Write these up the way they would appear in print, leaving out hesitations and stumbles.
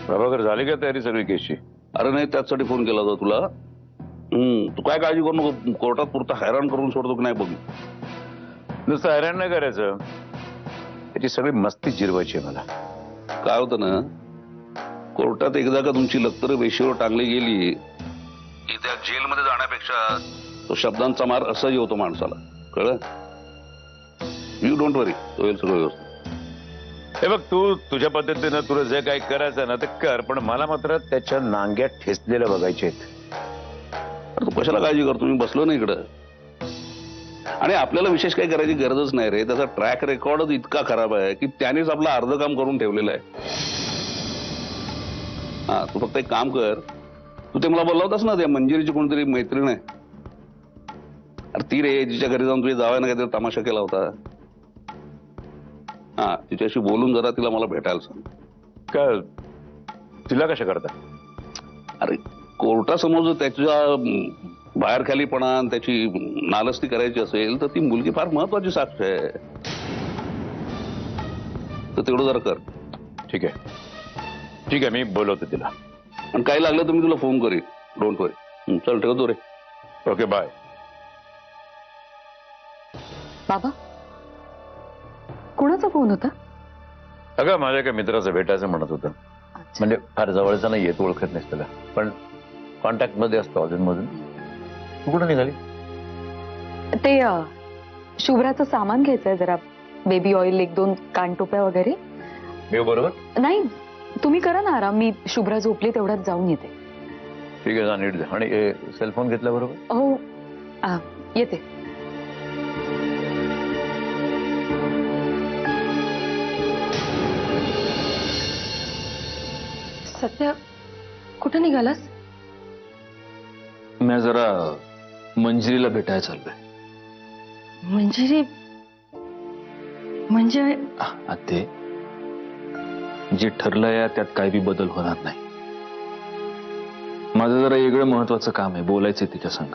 प्रभाकर झाली का तयारी सगळी केसची? अरे नाही, त्याचसाठी फोन केला होता तुला. तू काय काळजी करू नको, कोर्टात पुरता हैराण करून सोडतो की नाही बघ. नुसतं हैराण नाही करायचं, त्याची सगळी मस्ती जिरवायची आहे मला. काय होतं ना, कोर्टात एकदा का तुमची लक्तर वेशीवर टांगली गेली की त्या जेलमध्ये जाण्यापेक्षा तो शब्दांचा मार असाही होतो माणसाला, कळलं? यू डोंट वरी, तो होईल सगळं व्यवस्थित. हे बघ, तू तुझ्या पद्धतीनं तुला जे काही करायचं ना ते कर, पण मला मात्र त्याच्या नांग्यात ठेचलेलं बघायचे आहेत. तू कशाला काळजी करतो, मी बसलो ना इकडं. आणि आपल्याला विशेष काही करायची गरजच नाही रे, त्याचा ट्रॅक रेकॉर्डच इतका खराब आहे की त्यानेच आपलं अर्ध काम करून ठेवलेलं आहे. हा, तू फक्त एक काम कर, तू ते मला बोलला होतास ना, त्या मंजिरीची कोणतरी मैत्रीण आहे, अरे ती रे, जिच्या घरी जाऊन तुझ्या जावयानं काहीतरी तमाशा केला होता. हा, तिच्याशी बोलून जरा तिला मला भेटायला सांग. का तिला कशा करता? अरे कोर्टासमोर जर त्याच्या बाहेर खालीपणा त्याची नालस्ती करायची असेल तर ती मुलगी फार महत्वाची साक्ष आहे, तर तेवढं जरा कर. ठीक आहे, ठीक आहे, मी बोलवतो तिला. आणि काही लागलं तर मी तुला फोन करीन, डोंट वरी. चल ठेवतो रे. Okay, bye. बाबा, कुणाचा फोन होता? अगं माझ्या एका मित्राचं भेटायचं म्हणत होतं. म्हणजे फार जवळचा नाही येत, ओळखत नाही त्याला, पण कॉन्टॅक्ट मध्ये असतो अजूनमधून. तू कुठं निघाली? ते शुभ्राचं सामान घ्यायचंय जरा, बेबी ऑइल, 1-2 कानटोप्या वगैरे. मी बरोबर? नाही, तुम्ही करा ना आराम, मी शुभ्रा झोपली तेवढ्यात जाऊन येते. ठीक आहे, जा नीट जा. आणि सेलफोन घेतला बरोबर? हो, येते. सत्या, कुठं निघालास? मी जरा मंजिरीला भेटायला चाललोय. मंजिरी म्हणजे? ते जे ठरलंय त्यात काही बी बदल होणार नाही. माझं जरा वेगळं महत्वाचं काम आहे, बोलायचंय तिच्या संग.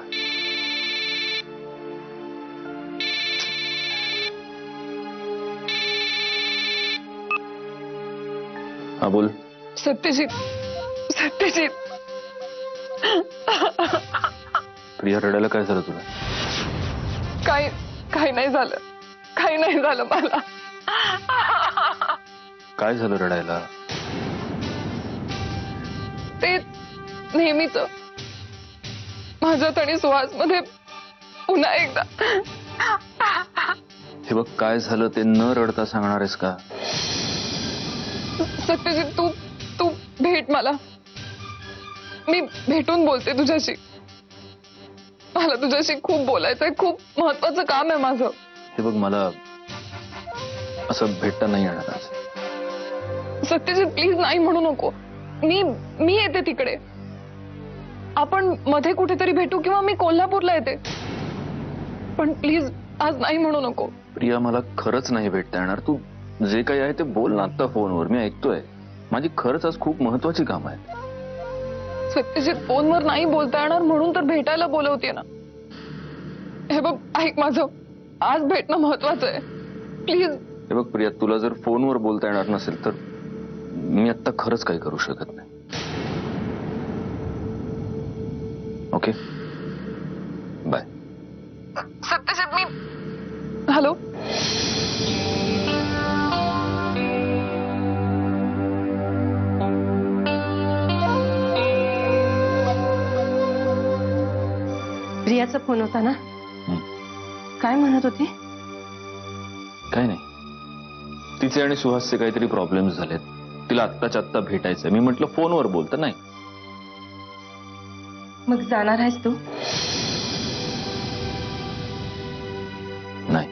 हा बोल. सत्यजित, सत्यजित. प्रिया, रडायला काय झालं तुला? काही नाही झालं, काही नाही झालं मला. काय झालं रडायला? ते नेहमीच माझ्यात आणि सुहास मध्ये पुन्हा एकदा. हे बघ, काय झालं ते न रडता सांगणार आहेस का? सत्यजित, तू भेट मला, मी भेटून बोलते तुझ्याशी. मला तुझ्याशी खूप बोलायचंय, खूप महत्वाचं काम आहे माझं. हे बघ, मला असं भेटता नाही येणार आज. सत्यजित, प्लीज नाही म्हणू नको. मी येते तिकडे, आपण मध्ये कुठेतरी भेटू, किंवा मी कोल्हापूरला येते, पण प्लीज आज नाही म्हणू नको. प्रिया, मला खरंच नाही भेटता येणार. तू जे काही आहे ते बोल ना आता फोनवर, मी ऐकतोय. माझी खरंच आज खूप महत्वाची काम आहे. सत्यजित, फोनवर नाही बोलता येणार म्हणून तर भेटायला बोलवते ना. हे बघ, ऐक माझं, आज भेटणं महत्वाचं आहे, प्लीज. हे बघ प्रिया, तुला जर फोनवर बोलता येणार नसेल तर मी आता खरंच काही करू शकत नाही. Okay, bye. सत्यजित, मी हॅलो. प्रियाचा फोन होता ना? काय म्हणत होती? काय नाही, तिचे आणि सुहासचे काहीतरी प्रॉब्लेम्स झालेत, तिला आत्ताच्या आत्ता भेटायचंय. मी म्हटलं फोनवर बोलत नाही. मग जाणार आहेस तू? नाही.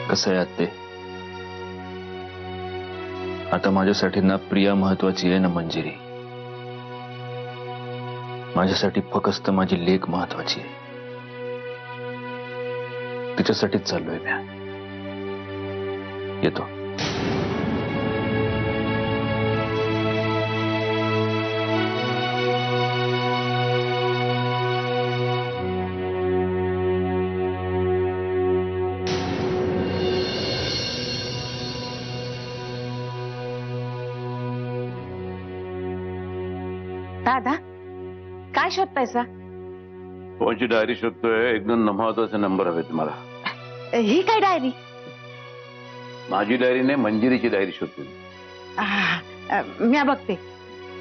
कसं आहे आत्ते, आता माझ्यासाठी ना प्रिया महत्वाची आहे ना मंजिरी. माझ्यासाठी फक्त माझी लेक महत्वाची आहे. तिच्यासाठीच चाललोय मी. येतो. दादा काय शोधतायसा? कोणची डायरी शोधतोय? एक दोन महत्वाचे नंबर हवेत मला. ही काय डायरी? माझी डायरी नाही, मंजिरीची डायरी शोधतोय. मी बघते.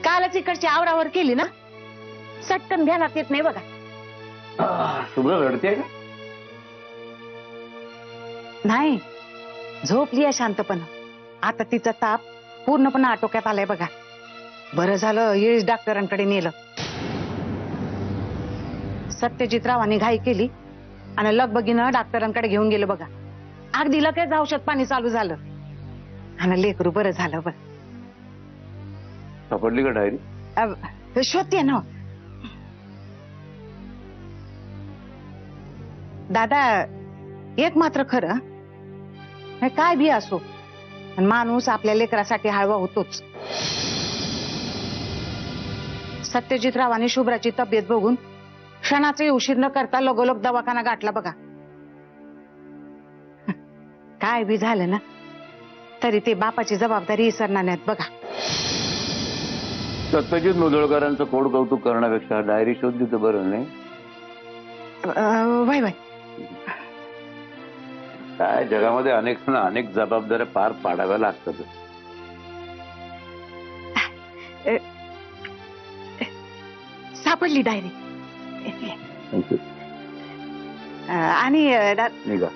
कालच इकडची आवरावर केली ना, सटकन ध्यानात येत नाही बघा. शुभ्र रडते का? नाही, झोपली आहे शांतपणा. आता तिचा ताप पूर्णपणे आटोक्यात आलाय बघा. बरं झालं येळीच डॉक्टरांकडे नेलं. सत्यजितरावांनी घाई केली आणि लगबगीनं डॉक्टरांकडे घेऊन गेलं बघा. अगदी लगेच औषध पाणी चालू झालं आणि लेकरू बरं झालं. बरं सापडली का डायरी? शोधते ना दादा. एक मात्र खरं, हे काय बी असो पण माणूस आपल्या लेकरासाठी हळवा होतोच. सत्यजितरावांनी शुभ्राची तब्येत बघून क्षणाचे उशीर न करता लगोलग दवाखाना गाठला बघा. काय बी झालं ना तरी ते बापाची जबाबदारी विसरणार नाहीत बघा. सत्यजित मुदळकरांचं कोड कौतुक करण्यापेक्षा डायरी शोधली तर बरं नाही? वय वय काय जगामध्ये अनेक जबाबदाऱ्या पार पाडाव्या लागतात. सापडली डायरी. आणि निघा.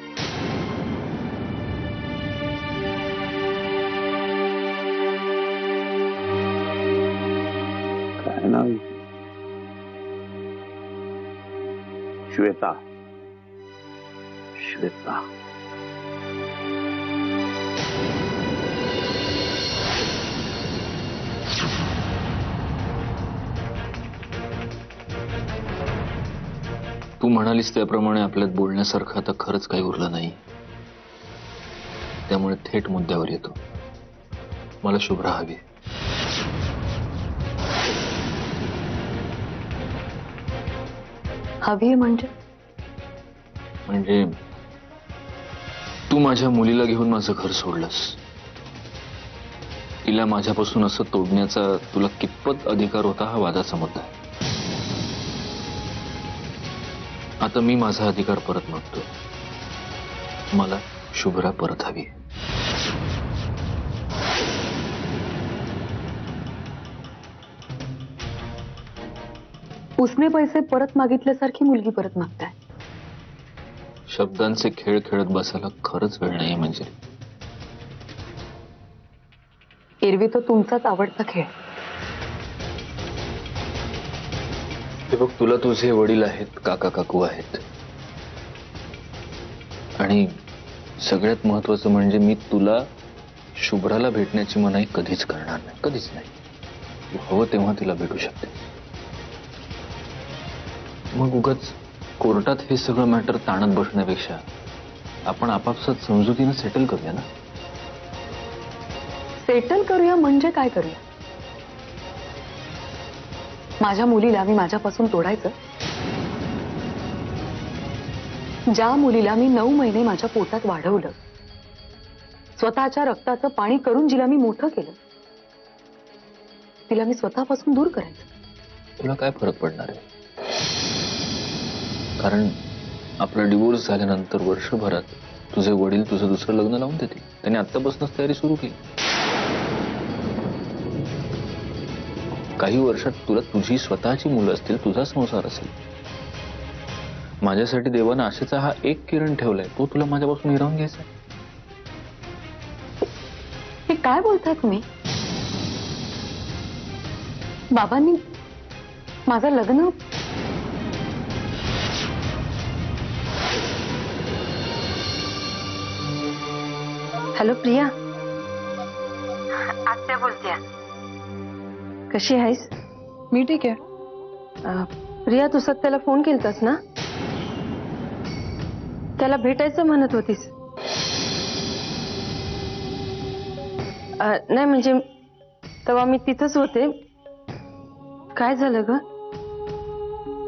काय नाव? श्वेता. श्वेता. तू म्हणालीस त्याप्रमाणे आपल्यात बोलण्यासारखं आता खरंच काही उरलं नाही. त्यामुळे थेट मुद्द्यावर येतो. मला शुभ्रा हवी. हवी म्हणजे? म्हणजे तू माझ्या मुलीला घेऊन माझं घर सोडलंस. तिला माझ्यापासून असं तोडण्याचा तुला कितपत अधिकार होता हा वादाचा मुद्दा आहे. आता मी माझा अधिकार परत मागतो. मला शुभ्रा परत हवी. उसने पैसे परत मागितल्यासारखी मुलगी परत मागताय. शब्दांचे खेळ खेळत बसायला खरंच वेळ नाही. म्हणजे एरवी तो तुमचाच आवडता खेळ. ते बघ, तुला तुझे वडील आहेत, काका काकू आहेत, आणि सगळ्यात महत्वाचं म्हणजे मी तुला शुभ्राला भेटण्याची मनाई कधीच करणार नाही. कधीच नाही. तू हवं तेव्हा तिला भेटू शकते. मग उगाच कोर्टात हे सगळं मॅटर ताणत बसण्यापेक्षा आपण आपापसात समजुतीनं सेटल करूया ना. सेटल करूया म्हणजे काय करूया? माझ्या मुलीला मी माझ्यापासून तोडायचं? ज्या मुलीला मी 9 महिने माझ्या पोटात वाढवलं, स्वतःच्या रक्ताचं पाणी करून जिला मी मोठं केलं, तिला मी स्वतःपासून दूर करायचं? तुला काय फरक पडणार आहे? कारण आपला डिवोर्स झाल्यानंतर वर्षभरात तुझे वडील तुझं दुसरं लग्न लावून देतील. त्यांनी आत्तापासूनच तयारी सुरू केली. काही वर्षात तुला तुझी स्वतःची मुलं असतील, तुझा संसार असेल. माझ्यासाठी देवानं आशेचा हा एक किरण ठेवलाय, तो तुला माझ्यापासून हिरावून घ्यायचा. हे काय बोलताय तुम्ही? बाबांनी माझं लग्न हॅलो प्रिया. आत्या बोलते. कशी आहेस? मी ठीक आहे. प्रिया, तू सत्याला फोन केलतास ना? त्याला भेटायचं म्हणत होतीस? नाही म्हणजे तेव्हा मी तिथंच होते. काय झालं ग?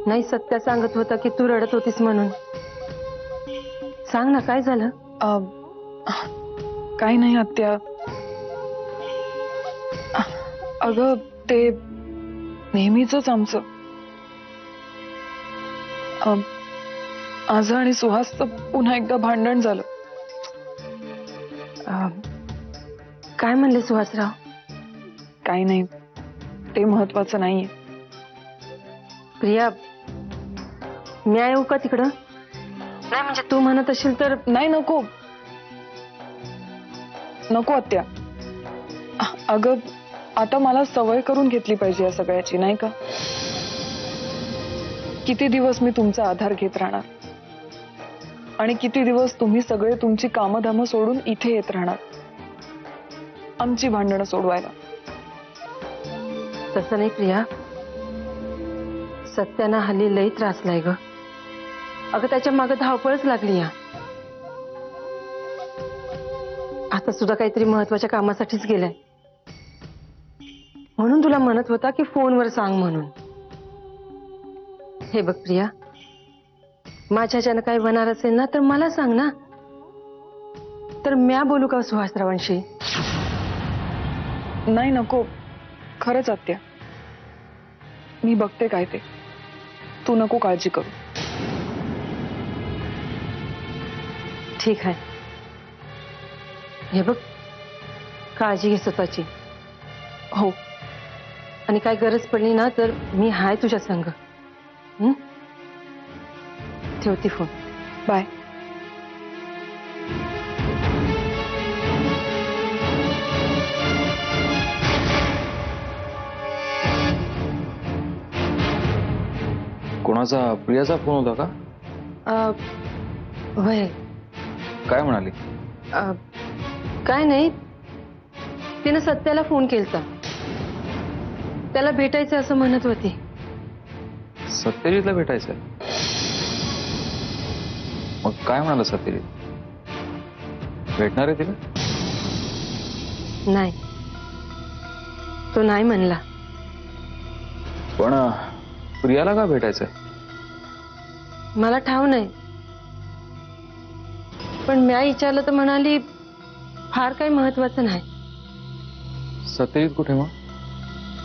नाही, सत्या सांगत होता की तू रडत होतीस म्हणून. सांग ना काय झालं? काही नाही आत्या. अगं ते नेहमीच आमचं. माझं आणि सुहासचं पुन्हा एकदा भांडण झालं. काय म्हणले सुहासराव? काही नाही, ते महत्वाचं नाहीये. प्रिया, मी येऊ का तिकडं? नाही म्हणजे तू म्हणत असेल तर. नाही, नको नको आत्या. अगं आता मला सवय करून घेतली पाहिजे या सगळ्याची, नाही का? किती दिवस मी तुमचा आधार घेत राहणार आणि किती दिवस तुम्ही सगळे तुमची कामधामं सोडून इथे येत राहणार आमची भांडणं सोडवायला. तसं नाही प्रिया, सत्याना हल्ली लई त्रासलाय ग. अगं त्याच्या मागे धावपळच लागली या. आता सुद्धा काहीतरी महत्वाच्या कामासाठीच गेलाय, म्हणून तुला म्हणत होता की फोनवर सांग म्हणून. हे बघ प्रिया, माझ्याच्यानं काही होणार असेल ना तर मला सांग ना, तर म्या बोलू का सुहासरावांशी? नाही, नको, खरंच आत्या. मी बघते काय ते, तू नको काळजी करू. ठीक आहे. हे बघ, काळजी घे स्वतःची. हो. आणि काय गरज पडली ना तर मी हाय तुझ्या संग. ठेवती फोन. बाय. कोणाचा? प्रियाचा फोन होता का? वय काय म्हणाली? काय नाही, तिने सत्याला फोन केलता, त्याला भेटायचं असं म्हणत होती. सत्यजितला भेटायचंय? मग काय म्हणाला सत्यजित? भेटणार आहे तिला? नाही, तो नाही म्हणला. पण प्रियाला का भेटायचंय? मला ठाव नाही, पण म्या विचारलं तर म्हणाली फार काही महत्वाचं नाही. सत्यजित कुठे मग?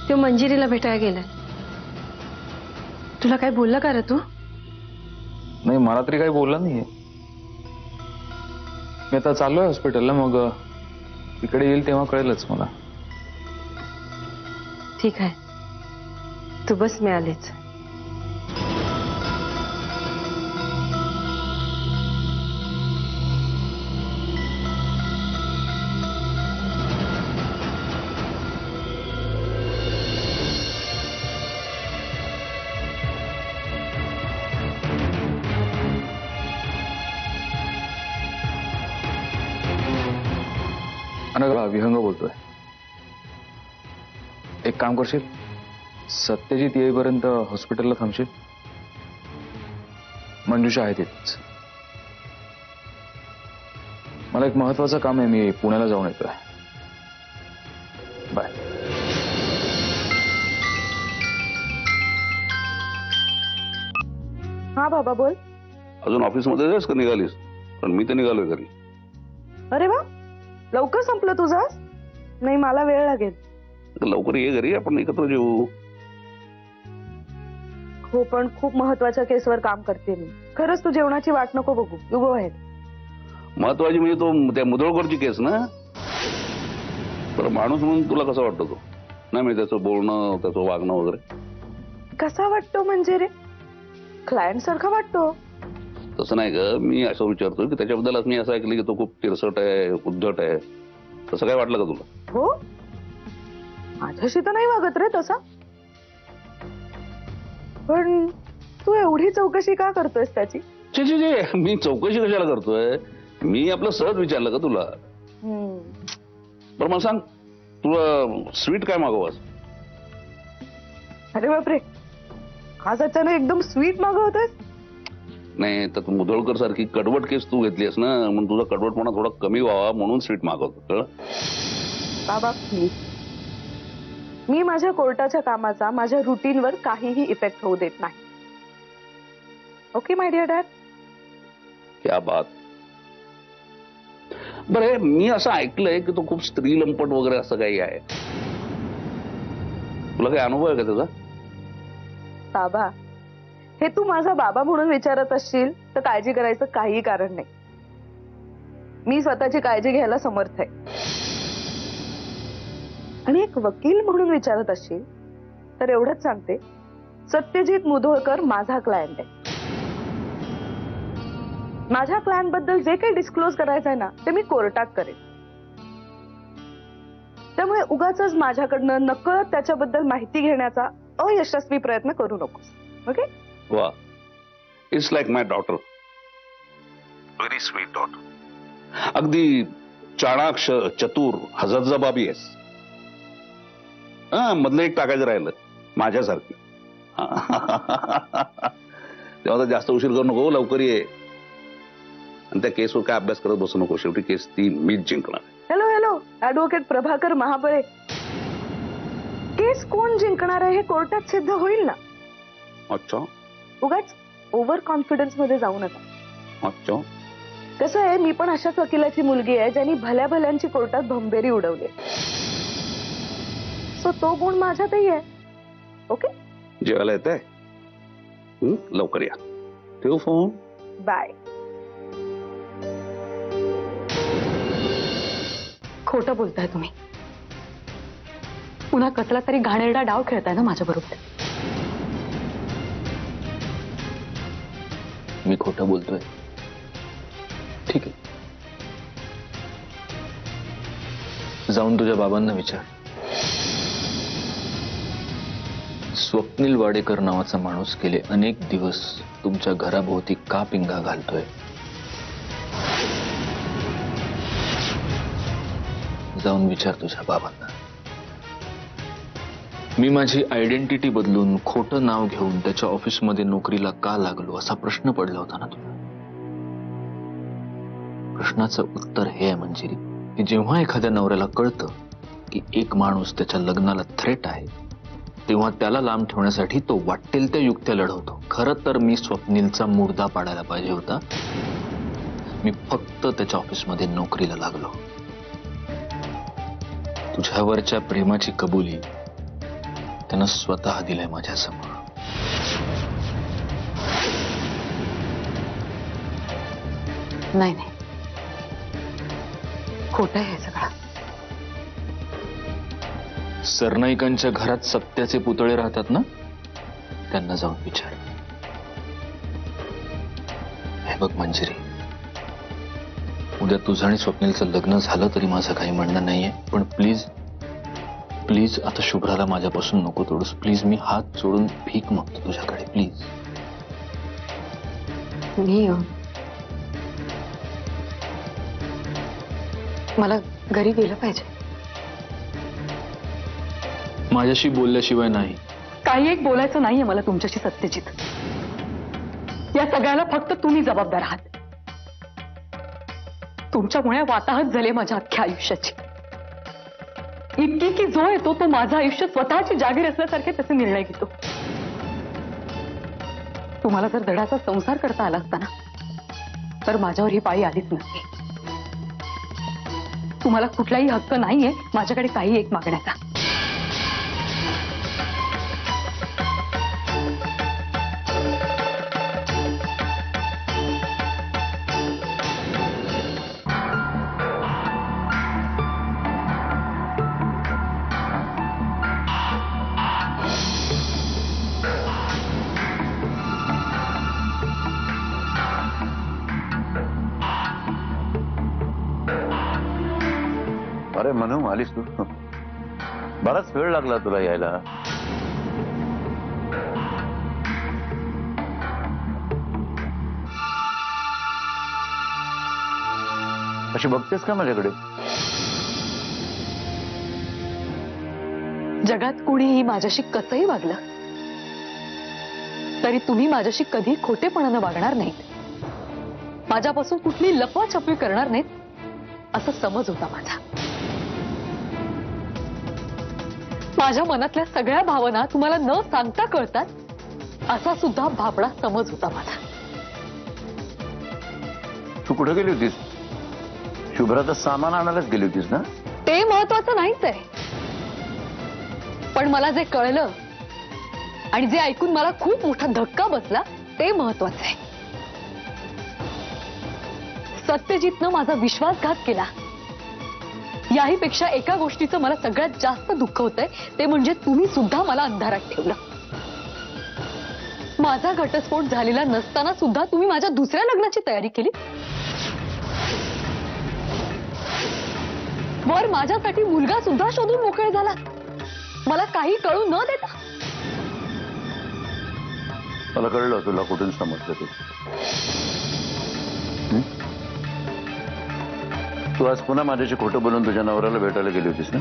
तो मंजिरीला भेटायला गेलाय. तुला काय बोलला का रे तू? नाही, मला तरी काही बोलला नाहीये. मी आता चाललोय हॉस्पिटलला, मग तिकडे येईल तेव्हा कळेलच मला. ठीक आहे, तू बस, मी आलेच. अनघा, विहंग बोलतोय. एक काम करशील, सत्यजित येईपर्यंत हॉस्पिटलला थांबशील? मंजुषा आहे तिथेच. मला एक महत्वाचं काम आहे, मी पुण्याला जाऊन येतोय. बाय. हा बाबा बोल. अजून ऑफिसमध्ये जायस का निघालीस? पण मी तर निघालोय घरी. अरे वा, लवकर संपलं तुझं आज? नाही, मला वेळ लागेल. तर लवकर ये घरी, आपण एकत्र जेवू. हो, पण खूप महत्वाच्या केसवर काम करते मी. खरंच तू जेवणाची वाट नको बघू. You go ahead. महत्वाची म्हणजे तो त्या मुधोळकरची केस ना? तर माणूस म्हणून तुला कसं वाटतं तो? नाही म्हणजे त्याचं बोलणं, त्याचं वागणं वगैरे कसा वाटतो म्हणजे रे? क्लायंट सारखा वाटतो. तसं नाही ग, मी असं विचारतो की त्याच्याबद्दल मी असं ऐकलं की तो खूप तिरसट आहे, उद्धट आहे. तसं काय वाटलं का तुला? हो, माझ्याशी तर नाही वागत रे तसा. पण तू एवढी चौकशी का करतोयस त्याची? छे छे छे, मी चौकशी कशाला करतोय? मी आपलं सहज विचारलं का तुला? बरं मला सांग, तुला स्वीट काय मागवास? अरे बापरे, आज अचानक एकदम स्वीट मागवतोयस? नाही तर तू मुधोळकर सारखी कडवट केस तू घेतलीस ना, म्हणून तुझा कडवटपणा थोडा कमी व्हावा म्हणून स्वीट मागवतो. कळलं? बाबा प्लीज, मी माझ्या कोर्टाच्या कामाचा माझ्या रुटीनवर काहीही इफेक्ट होऊ देत नाही. Okay my dear dad? क्या बात. बरं, मी असं ऐकलंय की तो खूप स्त्री लंपट वगैरे असं काही आहे. तुला काही अनुभव आहे का त्याचा? बाबा, हे तू माझा बाबा म्हणून विचारत असशील तर काळजी करायचं काही कारण नाही. मी स्वतःची काळजी घ्यायला समर्थ आहे. आणि एक वकील म्हणून विचारत असशील तर एवढंच सांगते, सत्यजित मुधोळकर माझा क्लायंट आहे. माझ्या क्लायंट बद्दल जे काही डिस्क्लोज करायचं आहे ना ते मी कोर्टात करेन. त्यामुळे उगाचच माझ्याकडनं नकळत त्याच्याबद्दल माहिती घेण्याचा अयशस्वी प्रयत्न करू नकोस. ओके? वा, it's like my daughter, very sweet daughter. अगदी चाणाक्ष, चतुर, हजरजबाबी आहेस. हा, मधलं एक टाकायचं राहिलं, माझ्यासारखी. तेव्हा तर जास्त उशीर करू नको, लवकर ये. आणि त्या केसवर काय अभ्यास करत बसू नको. शेवटी केस ती मीच जिंकणार. Hello hello, advocate Prabhakar Mahabale. Case कोण जिंकणार आहे हे कोर्टात सिद्ध होईल ना. अच्छा उगाच ओव्हर कॉन्फिडन्स मध्ये जाऊ नका. अच्छा. कसं आहे, मी पण अशाच वकिलाची मुलगी आहे ज्यांनी भल्या भल्यांची कोर्टात भंबेरी उडवली. सो तो गुण माझ्यातही आहे. ओके, जेवायला येत आहे? लवकर या. ठेवू फोन. बाय. खोटं बोलताय तुम्ही. पुन्हा कसला तरी घाणेरडा डाव खेळताय ना माझ्या बरोबर. मी खोटं बोलतोय? ठीक आहे, जाऊन तुझ्या बाबांना विचार. स्वप्नील वाडेकर नावाचा माणूस गेले अनेक दिवस तुमच्या घराभोवती का पिंगा घालतोय? जाऊन विचार तुझ्या बाबांना. मी माझी आयडेंटिटी बदलून खोटं नाव घेऊन त्याच्या ऑफिसमध्ये नोकरीला का लागलो असा प्रश्न पडला होता ना तुला. प्रश्नाचं उत्तर हे आहे मंजिरी, की जेव्हा एखाद्या नवऱ्याला कळतं की एक माणूस त्याच्या लग्नाला थ्रेट आहे, तेव्हा त्याला लांब ठेवण्यासाठी तो वाटेल त्या युक्त्या लढवतो. खरं तर मी स्वप्नीलचा मुर्दा पाडायला पाहिजे होता. मी फक्त त्याच्या ऑफिसमध्ये नोकरीला लागलो. तुझ्यावरच्या प्रेमाची कबुली त्यानं स्वतः दिलंय माझ्या समोर. नाही नाही, खोटं आहे हे सगळं. सरनाईकांच्या घरात सत्याचे पुतळे राहतात ना, त्यांना जाऊन विचार. हे बघ मंजिरी, उद्या तुझं आणि स्वप्नीलचं लग्न झालं तरी माझं काही म्हणणं नाहीये, पण प्लीज प्लीज आता शुभ्राला माझ्यापासून नको तोडूस. प्लीज, मी हात जोडून भीक मागतो तुझ्याकडे, प्लीज. मी मला घरी गेलं पाहिजे. माझ्याशी बोलल्याशिवाय नाही. काही एक बोलायचं नाहीये मला तुमच्याशी सत्यजित. या सगळ्याला फक्त तुम्ही जबाबदार आहात. तुमच्यामुळे वाताहत झाले माझ्या अख्ख्या आयुष्याची. इतकी की जो येतो तो माझं आयुष्य स्वतःची जागीर असल्यासारखे त्याचे निर्णय घेतो. तुम्हाला जर धडाचा संसार करता आला असता ना, तर माझ्यावर ही पाळी आलीच नसती. तुम्हाला कुठलाही हक्क नाहीये माझ्याकडे काही एक मागण्याचा. अरे म्हणून आलीस तू? बराच वेळ लागला तुला यायला. अशी बघतेस का माझ्याकडे? जगात कुणीही माझ्याशी कसंही वागलं तरी तुम्ही माझ्याशी कधी खोटेपणानं वागणार नाहीत, माझ्यापासून कुठली लपवाछपवी करणार नाहीत असा समज होता माझा. माझ्या मनातल्या सगळ्या भावना तुम्हाला न सांगता कळतात असा सुद्धा भाबडा समज होता माझा. तू कुठे गेली होतीस? शुभ्राचं सामान आणायलाच गेली होतीस ना? ते महत्वाचं नाहीच आहे, पण मला जे कळलं आणि जे ऐकून मला खूप मोठा धक्का बसला ते महत्वाचं आहे. सत्यजितनं माझा विश्वासघात केला. याही पेक्षा एका गोष्टीचं मला सगळ्यात जास्त दुःख होतंय, ते म्हणजे तुम्ही सुद्धा मला अंधारात ठेवलं. माझा घटस्फोट झालेला नसताना सुद्धा तुम्ही माझ्या दुसऱ्या लग्नाची तयारी केली. वर माझ्यासाठी मुलगा सुद्धा शोधून मोकळे झाला, मला काही कळू न देता. मला कळलं तुला कुठून समजलं ते. तू आज पुन्हा माझ्याशी खोटं बोलून तुझ्या नवऱ्याला भेटायला गेली होतीस ना?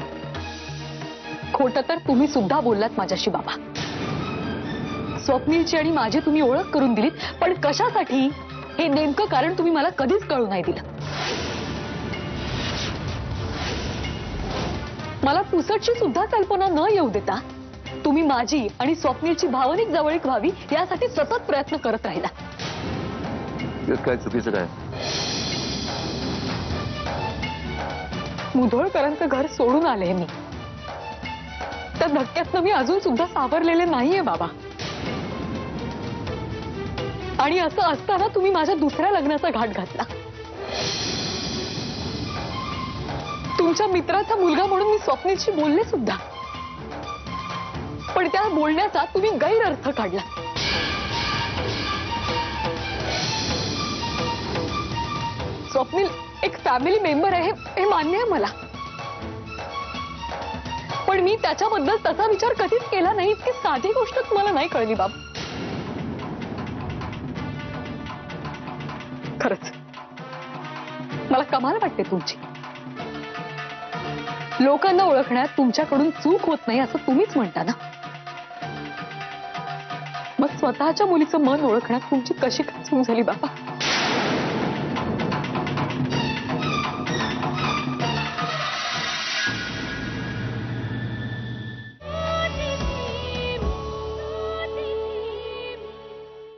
खोटं तर तुम्ही सुद्धा बोललात माझ्याशी बाबा. स्वप्नीलची आणि माझी तुम्ही ओळख करून दिलीत, पण कशासाठी हे नेमकं कारण तुम्ही मला कधीच कळू नाही दिलं. मला पुसटची सुद्धा कल्पना न येऊ देता तुम्ही माझी आणि स्वप्नीलची भावनिक जवळीक व्हावी यासाठी सतत प्रयत्न करत राहिला. यात काय चुकीचं काय? मुधोळकरांचं घर सोडून आले मी. त्या धक्क्यातनं मी अजून सुद्धा सावरलेले नाहीये बाबा. आणि असं असताना तुम्ही माझ्या दुसऱ्या लग्नाचा घाट घातला. तुमच्या मित्राचा मुलगा म्हणून मी स्वप्नीलशी बोलले सुद्धा, पण त्या बोलण्याचा तुम्ही गैरअर्थ काढला. स्वप्नील एक फॅमिली मेंबर आहे हे मान्य आहे मला, पण मी त्याच्याबद्दल तसा विचार कधीच केला नाही. इतकी साधी गोष्ट तुम्हाला नाही कळली बाब. खरंच मला कमाल वाटते तुमची. लोकांना ओळखण्यात तुमच्याकडून चूक होत नाही असं तुम्हीच म्हणता ना, मग स्वतःच्या मुलीचं मन ओळखण्यात तुमची कशी काय चूक झाली बाबा?